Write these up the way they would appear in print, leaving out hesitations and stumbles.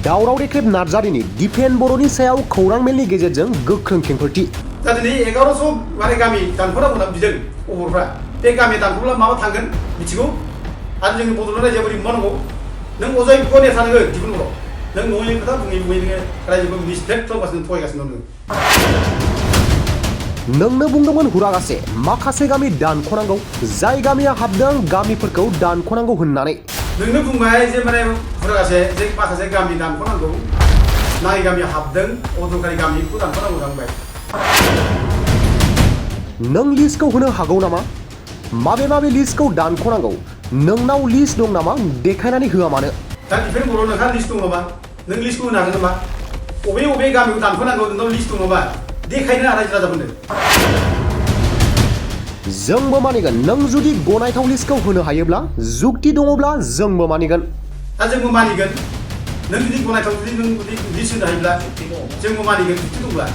दावराव देख्रेब नार्जारिनि डिफेन बर'नि सायाव खौरां मेलनि गेजेरजों गोख्रों खेंफोरथि दा दिनै 1100 माने गामि दानख'नांगौ होनना बिदों अबरफ्रा बे गामि दानख'ब्ला माबा थांगोन मिथिगौ आरो जोंनि बड'लेण्ड रायजोआ बोरै मोननांगौ नों अजय बेखौ नेथा नोङो दिहुन बर' नों न'नि खोथा बुङै नोङो रायजोखौ मिसलेट खालामगासिनो थगायगासिनो दं नोंनो बुंदोंमोन हुरागासे माखासे गामि दानख'नांगौ जाय गामिया हाबदों गामिफोरखौ दानख'नांगौ होननानै नोंनो बुंबाय जे माने हुरागासे जे माखासे गामि दानख'नांगौ नाङै गामिया हाबदों अदरकारि गामिखौ दानख'नांगौ बुंबाय नों लिस्टखौ होनो हागौ नामा माबे लिस्टखौ दानख'नांगौ नोंनाव लिस्ट दं नामा देखायनानै होआ मानो दा डिफेन बर' नोंहा लिस्ट दं नामा नों लिस्टखौ होनो हागोन नामा अबे गामिखौ दानख'नांगौ नोंनाव लिस्ट दं नामा देखायनो रायजो राजाफोरनो जोंबो मानिगोन नों जुदि गनायथाव लिस्टखौ होनो हायोब्ला जुक्ति दङब्ला जोंबो मानिगोन दा जोंबो मानिगोन नों जुदि गनायथाव जुदि नों लिस्ट होनो हायोब्ला जोंबो मानिगोन जुक्ति दंब्ला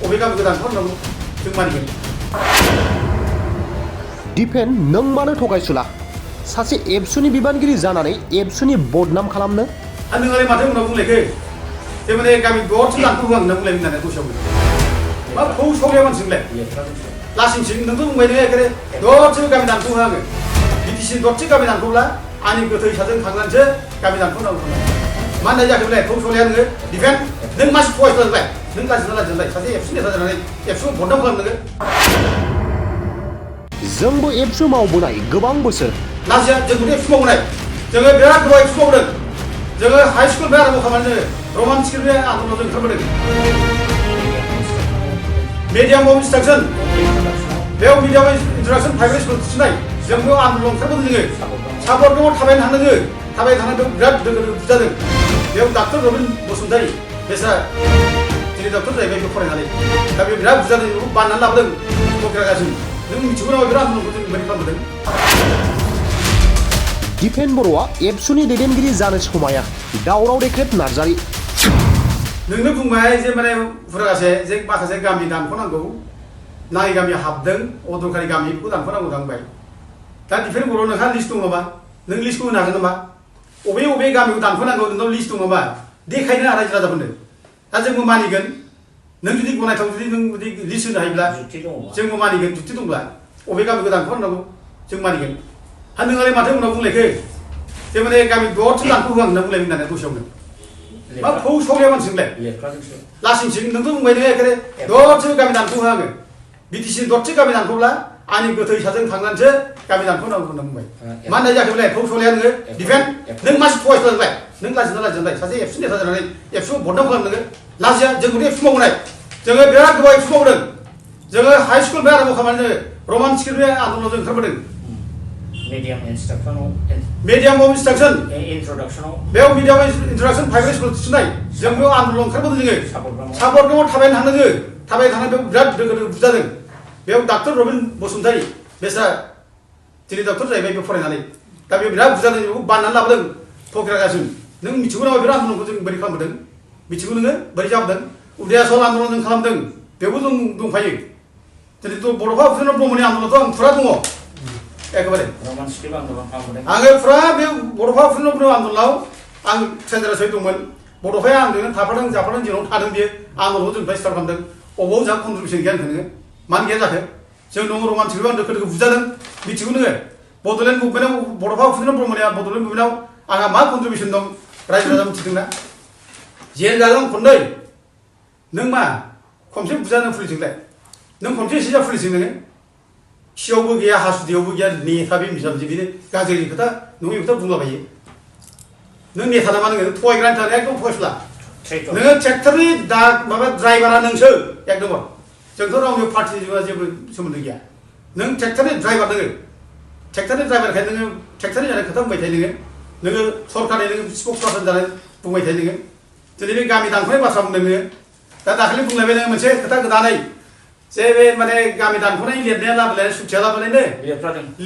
अबे गामिखौ दानख'नांगौ जों मानिगोन डिफेन नों मानो थगायसुला सासे एबसुनि बिबानगिरि जानानै एबसुनि बदनाम खालामनो आरो नोंलाय माथो उनाव बुंलायखो जे माने गामि दरसे दानखौ होआं होनना बुंलाय होननानै दसेयावनो मा खौ सौलाया मानसिजोंलाय लासिंसिं नोंथ' बुंबाय नोङो एखेबारे दरसेबो गामि दानखौ होआङो बिटिसि दरसे गामि दानखौब्ला आंनि गोथै साजों थांनानैसो गामि दानखौनांगौ मा होननाय जाखो बेलाय खौ सौलाया नोङो डिफेन नों मानसि फरायसलाय नों लाजिलाय सासे एबसु नेता जानानै एबसुखौ बदनाम खालाम नोङो जोंबो एबसु मावबोनाय गोबां बोसोर लाजिया जोंबो एबसु मावबोनाय जोङो बिराद गोबाव एबसु मावदों जोङो हाई स्कुल बे आराम्भ खालामनानै रमान स्कुलनि आन्दलनाव जों ओंखारबोदों मिडियाम अफ इन्सट्राक्सन बेयाव मिडियाम इन्ट्रडाक्सन प्राइभेट स्कुल थिसननाय जों बेयाव आन्दलन ओंखारबोदों जोङो सापर्टआव थाबायनो थांदों जोङो थाबायनो थांनानै बिराद बुजादों बेयाव डाक्टर रबिन बसुमतारी बेसा दिनै डक्टर जाहैबाय बेयाव फरायनानै दा बेयाव बिराद बुजादों बेखौ बाननानै लाबोदों क'क्राझारसिम नों मिथिगौ नामा बिराद आन्दलनखौ जों बोरै खालामबोदों डिफेन बर'आ एबसुनि दैदेनगिरि जानो समाया दावराव देख्रेब नार्जारि नोंनो बुंबाय जे माने हुरागासे जे माखासे गामि दानख'नांगौ नाङै गामिया हाबदों अदरकारि गामिखौ दानख'नांगौ बुंबाय दा डिफेन बर' नोंहा लिस्ट दं नामा नों लिस्टखौ होनो हागोन नामा अबे गामिखौ दानख'नांगौ नोंनाव लिस्ट दं नामा देखायनो रायजो राजाफोरनो दा जोंबो मानिगोन नों जुदि गनायथाव जुदि नों जुदि लिस्ट होनो हायोब्ला जोंबो मानिगोन जुक्ति दंब्ला अबे गामिखौ दानख'नांगौ जों मानिगोन आरो नोंलाय माथो उनाव बुंलायखो जे माने गामि दरसे दानखौ होआं होनना बुंलाय होननानै दसेयावनो मा खौ सौलाया मानसिजोंलाय लासिंसिं नोंथ' बुंबाय नोङो एखेबारे दरसेबो गामि दानखौ होआङो बिटिसि दरसे गामि दानखौब्ला आंनि गोथै साजों थांनानैसो गामि दानखौनांगौ होनना बुंबाय मा होननाय जाखो बेलाय खौ सौलाया नोङो डिफेन नों मानसि फरायसलाय नों लाजिलाय सासे एबसु नेता जानानै एबसुखौ बदनाम खालाम नोङो लाजिया जोंबो एबसु मावबोनाय जोङो बिराद गोबाव एबसु मावदों जोङो हाई स्कुल बे आराम्भ खालामनानै जोङो रमान स्कुलनि आन्दलनाव जों ओंखारबोदों मिडियाम अफ इन्सट्राक्सन बेयाव मिडियाम इन्ट्रडाक्सन प्राइभेट स्कुल थिसननाय जों बेयाव आन्दलन ओंखारबोदों जोङो सापर्टआव थाबायनो थांदों जोङो थाबायनो थांनानै बेयाव बिराद बुजादों बेयाव डाक्टर रबिन बसुमतारी बेसा दिनै डक्टर जाहैबाय बेयाव फरायनानै दा बेयाव बिराद बुजादों बेखौ बाननानै लाबोदों क'क्राझारसिम नों मिथिगौ नामा बिराद आन्दलनखौ जों बोरै खालामबोदों मिथिगौ नोङो बोरै जाबोदों उदयाचल आन्दलन जों खालामदों बेयावबो जों दंफायो दिनैथ' बड'फा उपेन्द्र ब्रह्मनि आन्दलनाथ' आं फुरा दङ एखेबारे आङो फुरा बे बड'फा उपेन्द्र ब्रह्म आन्दलनाव आं सेन्ट्रेल सहित दंमोन बड'फाया आंजों थाफादों जाफादों जेराव थादों बियो आन्दलनखौ जोंनिफ्राय स्टार्ट खालामदों अबाव जोंहा कन्ट्रिबिउसन गैया नोङो मानो गैया जाखो जों दङ रमान स्कुलाव आं दोखो दोखो बुजादों मिथिगौ नोङो बड'लेण्ड मुभमेन्टआव बड'फा उपेन्द्र ब्रह्मनि बड'लेण्ड मुभमेन्टआव आंहा मा कन्ट्रिबिउसन दं रायजो राजा मिथिदोंना जेल जादों खननै नों मा खनसे बुजादों पुलिसजोंलाय नों खनसे सिजा पुलिसजों नोङो खियावबो गैया हासुदैयावबो गैया नेता बे मिसाबजि बेनो गाज्रि खोथा नङै खोथा बुंलाबायो नों नेता नामा नोङो थगायग्रानि थाखाय एकदम फयसला नोङो ट्रेक्टरनि माबा ड्राइभारा नोंसो एकदम जोंथ' रावनिबो पार्टिजों जेबो सोमोन्दो गैया नों ट्रेक्टरनि ड्राइभार नोङो ट्रेक्टरनि ड्राइभारखाय नोङो ट्रेक्टरनि जानाय खोथा बुंबाय थायो नोङो सरकारनि नोङो स्पक्स पार्सन जानाय बुंबाय थायो नोङो दिनै बे गामि दानख'नाय बाथ्रा बुंदों नोङो दा दाखालि बुंलायबाय नोङो मोनसे खोथा गोदानै जे बे माने गामि दानख'नाय लिरनाया लाबोलाय सुथिया लाबोलायनो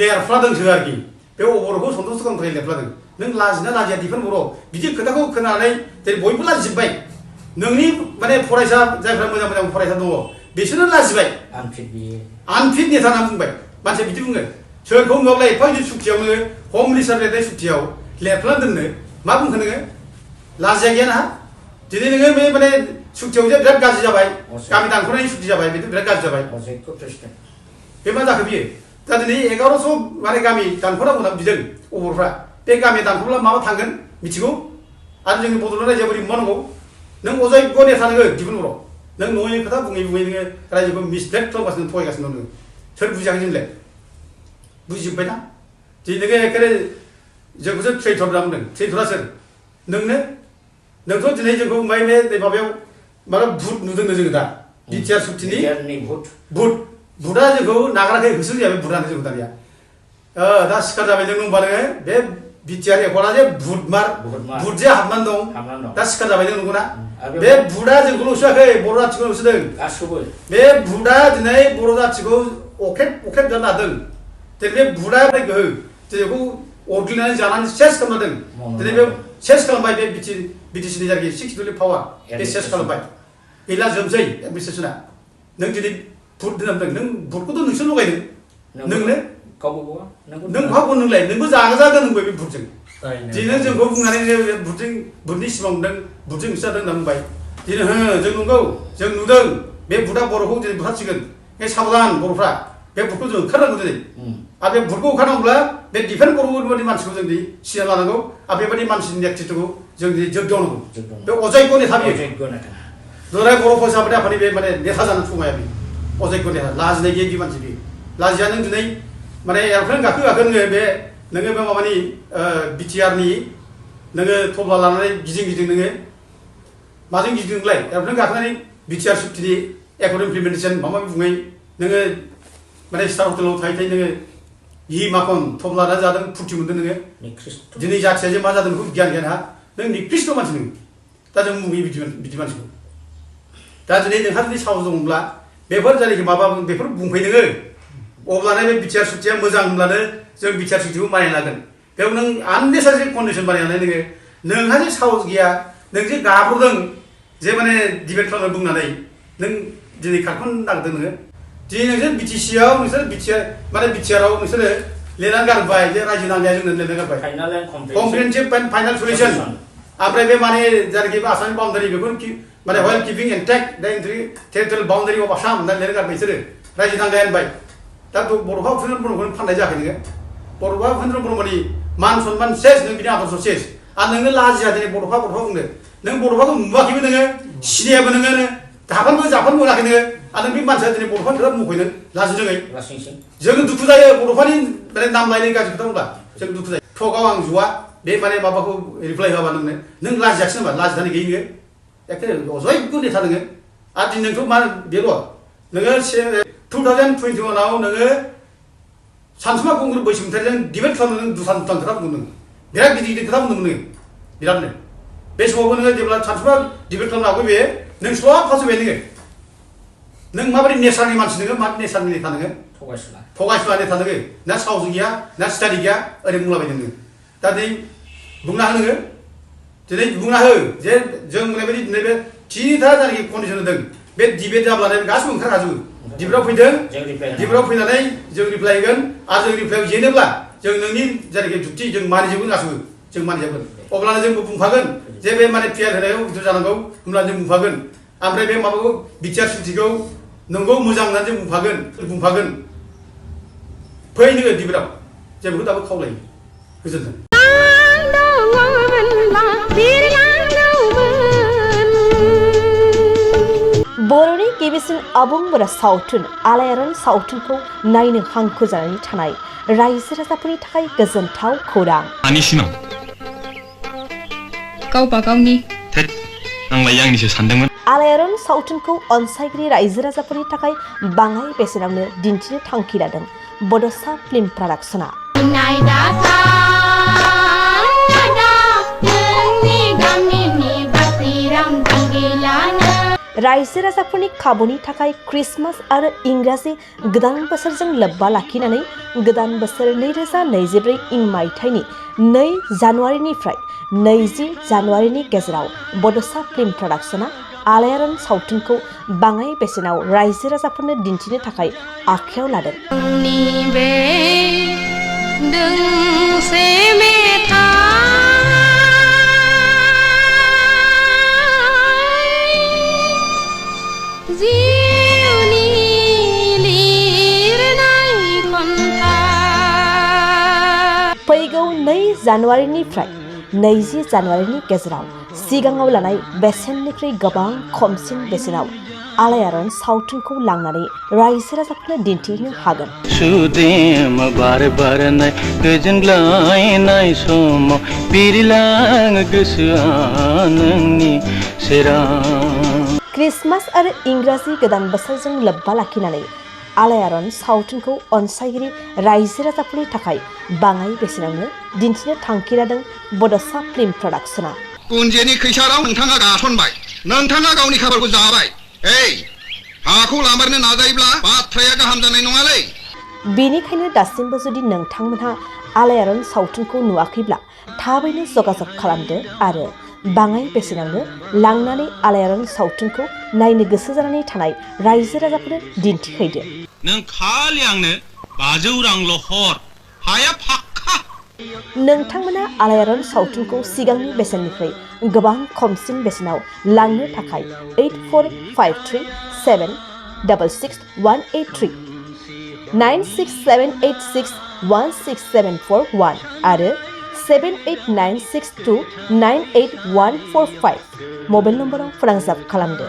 लेरफ्लादोंसो आरोखि बे अबर'खौ सन्थुष्ट खालामनो थाखाय लेरफ्लादों नों लाजिना लाजिया डिफेन बर' बिदि खोथाखौ खोनानै दिनै बयबो लाजिजोब्बाय नोंनि माने फरायसा जायफ्रा मोजां मोजां फरायसा दङ बिसोरनो लाजिबाय आनफिट नेता होनना बुंबाय मानसिया बिदि बुङो सोरखौ नुवाब्ला एफा गिदिर सुक्तियाव नोङो हम मिनिस्टार लेरनाय सुक्तियाव लेरफ्लाना दोननो मा बुंखो नोङो लाजिया गैया ना दिनै नोङो बे माने सुक्तियाव जे बिराद गाज्रि जाबाय गामि दानख'नायनि सुक्ति जाबाय बेथ' बिराद गाज्रि जाबाय बे मा जाखो बियो दा दिनै 1100 माने गामि दानख'नांगौ होनना बिदों अबरफ्रा बे गामि दानख'ब्ला माबा थांगोन मिथिगौ आरो जोंनि बड'लेण्ड रायजोआ बोरै मावनांगौ नों अजय्य नेता नोङो दिहुनबर' नों न'नि खोथा बुङै नोङो रायजोखौ मिसलेट खालामगासिनो थगायगासिनो दं नोङो सोर बुजियाखै जोंलाय बुजिजोब्बायना दिनै नोङो एखेबारे जोंखौसो ट्रेइटर होनना बुंदों ट्रेइटरा सोर नोंथ' दिनै जोंखौ ओमफ्राय बे माबायाव माबा भुट नुदोंनो जोङो दा बिटिआर सुक्तिनि भुटआ जोंखौ नागाराखै होसो जाया बे भुटआनो जोंखौ दानिया दा सिखार जाबाय नों होनबा नोङो बे बिटिआर एकर्डआ जे भुट जे हाबनानै दं दा सिखार जाबाय नों नंगौना बे भुटआ जोंखौल' होसोआखै बर' जाथिखौ होसोदों बे भुटआ दिनै बर' जाथिखौ अखेब जानो हादों दिनै बे भुटआ गोहो दिनैखौ अरग्लिनानै जानानै सेस खालामदों दिनै बे सेस खालामबाय बे बिटिसिनि जायगायाव 6 पावार बे सेस खालामबाय गैला जोबसै एडमिनिस्ट्रेसना नों दिनै भुट दोनदों नों भुटखौथ' नोंसोर लगायदों नोंनो नों भाबो नोंलाय नोंबो जागोन नोंबो बे भुटजों दिनै जोंखौ बुंनानै भुटनि सिमां नुदों भुटजों होसो जादों होनना बुंबाय दिनै जों नंगौ जों नुदों बे भुटआ बर'खौ दिनै बुथारसिगोन बे साबधान बर'फ्रा बे भुटखौ जों ओंखारनांगौ दिनै आरो बे भुटखौ ओंखारनांगौब्ला बे डिफेन्ड बर'फोरबायदि मानसिखौ जों दिनै सिगां लानांगौ आरो बेबायदि मानसिनि नेतृत्वखौ जों दिनै जोबदावनांगौ बे अजय्य नेता बियो दुलाराय बर' फरायसाफोरनि आफादनि बे माने नेता जानो समाया बे अजय्य नेता लाजिनाय गैयै मानसि बियो लाजिया नों दिनै माने एर'प्लेन गाखो नोङो बे माबानि बिटिआरनि नोङो थब्ला लानानै गिदिं नोङो माजों गिदिंलाय एर'प्लेन गाखोनानै बिटिआर सुक्तिनि एकर्ड इमप्लिमेन्टेसन माबा बुङै नोङो माने स्टार हटेलाव थायै नोङो माखन थब्ला लानानै जादों फुर्ति मोनदों नोङो दिनै जाथिया जे मा जादों बेखौ गियान हा नों निकृष्ट मानसि नोङो दा जों बुङो बिदि मानसिखौ दा दिनै नोंहा जुदि साहस दंब्ला बेफोर जायनाखि माबा बेफोर बुंफै नोङो अब्लानो बे बिटिआर सुक्तिया मोजां होनब्लानो जों बिटिआर सुक्तिखौ मानिनो लागोन बेयाव नों आननेसारि कन्डिसन बानायनानै नोंहा जे साहस गैया नों जे गाब्र'दों जे माने डिबेट खालामनो बुंनानै नों दिनै खारख'नो नागिरदों नोङो दिनै नोंसोर बिटिसिआव नोंसोर बिटिआराव नोंसोरो लिरनानै गारबाय जे रायजो नांनाया जोंनो लिरनानै गारबाय कमप्रिहेन्सिभ एन्ड फाइनाल सलिउसन ओमफ्राय बे माने जायनाखि आसामनि बाउन्डारि बेखौ माने व्हाइल किपिं इन्टेक्ट द टेरिटरियेल बाउन्डारि अफ आसाम होननानै लिरनानै गारबाय बिसोरो रायजो नांनाया होनबाय दा बड'फा उपेन्द्र ब्रह्मखौनो फाननाय जायाखै नोङो बड'फा उपेन्द्र ब्रह्मनि मान सन्मान सेस नों बिनि आदर्श सेस आरो नोंनो लाजिया दिनै बड'फा बुंनो नों बड'फाखौ नुवाखैबो नोङो सिनायाबो नोङो जाफानबो मोनाखै नोङो आरो नों बे मानसिया दिनै बड'फानि खोथा बुंफैनो लाजि रोङै जों दुखु जायो बड'फानि माने नाम लायनाय गाज्रि खोथा बुंब्ला जों दुखु जायो थगाव आं जुवा बे माने माबाखौ रिप्लाय होआबा नों लाजियाखिसै नामा लाजिनानै गैयै नोङो एखे अजय्य नेता नोङो आरो दिनै नोंथ' मा बेल' नोङो 2021आव नोङो सानसुमा खुंगुर बैसोमुतियारिजों डिबेट खालामनो नों दुथान खोथा बुंदों बिराद गिदिर खोथा बुंदोंमोन नोङो बिरादनो बे समावबो नोङो जेब्ला सानसुमा डिबेट खालामनो हागौ बे नों सब फासबाय नों माबायदि नेचारनि मानसि नोङो मा नेचारनि नेता नोङो थगायसुला नेता नोङो ना साहस गैया ना स्टाडि गैया ओरै बुंलाबाय नोङो दा दिनै बुंना हो नोङो दिनै बुंना हो जे जों ओरैबायदि दिनै बे थिथा जायनाखि कन्डिसन होदों बे डिबेट जाब्लानो गासिबो ओंखारखाजोबो डिबेटआव फैदों डिबेटआव फैनानै जों रिप्लाय होगोन आरो जों रिप्लायाव जेनोब्ला जों नोंनि जायनाखि जुक्ति जों मानिजोबगोन गासिबो जों मानिजोबगोन अब्लानो जोंबो बुंफागोन जे बे माने पियार होनायाव बिदि जानांगौ होनब्ला जों बुंफागोन ओमफ्राय बे माबाखौ बिटिआर सुक्तिखौ नंगौ मोजां होननानै जों बुंफागोन फै नोङो डिबेटआव जों बेखौ दाबो खावलायो गोजोन्थों बर'नि गिबिसिन आबुं बर' सावथुन आलायारन सावथुनखौ नायनो हांखुर जानानै थानाय रायजो राजाफोरनि थाखाय गोजोनथाव खौरां गावबा गावनि आंलाय आंनिसो सानदोंमोन आलायारन सावथुनखौ अनसायगिरि रायजो राजाफोरनि थाखाय बाङाय बेसेनावनो दिन्थिनो थांखि लादों बड'सा फिल्म प्रडाक्शना रायजो राजाफोरनि खाबुनि थाखाय क्रिसमास आरो इंराजि गोदान बोसोरजों लोब्बा लाखिनानै गोदान बोसोर 2024 इं मायथाइनि 2 जानुवारिनिफ्राय 20 जानुवारिनि गेजेराव बड'सा फिल्म प्रडाक्शना आलायारन सावथुनखौ बाङाय बेसेनाव रायजो राजाफोरनो दिन्थिनो थाखाय आखायाव लादों। दोंसे मेथाइ जिउनि लिरनाय खन्थाइ फैगौ 2 जानुवारिनिफ्राय 20 जानुवारिनि गेजेराव सिगाङाव लानाय बेसेननिख्रुइ गोबां खमसिन बेसेनाव आलायारन सावथुनखौ लांनानै रायजो राजाफोरनो दिन्थिनो हागोन। सुदेम बार बारनाय गोजोनग्लायनाय समाव बिरलाङो गोसोआ नोंनि सेराव। क्रिसमास आरो इंराजि गोदान बोसोरजों लोब्बा लाखिनानै आलायारन सावथुनखौ अनसायगिरि रायजो राजाफोरनि थाखाय बाङाय बेसेनावनो दिन्थिनो थांखि लादों बड'सा फिल्म प्रडाक्शना। कुन्जेनि खैसाराव नोंथाङा गासनबाय, नोंथाङा गावनि खाफालखौ जाबाय। हाखौ लामारनो नाजायोब्ला बाथ्राया गाहाम जानाय नङालै। बेनिखायनो दासिमबो जुदि नोंथांमोनहा आलायारन सावथुनखौ नुवाखैब्ला थाबैनो जगाजग खालामदो आरो बाङाय बेसेनावनो लांनानै आलायारन सावथुनखौ नायनो गोसो जानानै थानाय रायजो राजाफोरनो दिन्थिहैदो। नों खालि आंनो 500 रांल' हर, हाया फाक्का। नोंथांमोना आलायारन सावथुनखौ सिगांनि बेसेननिफ्राय गोबां खमसिन बेसेनाव लांनो थाखाय 8453766183 9678616741 आरो 7896298145 मबाइल नम्बराव फोनांजाब खालामदो।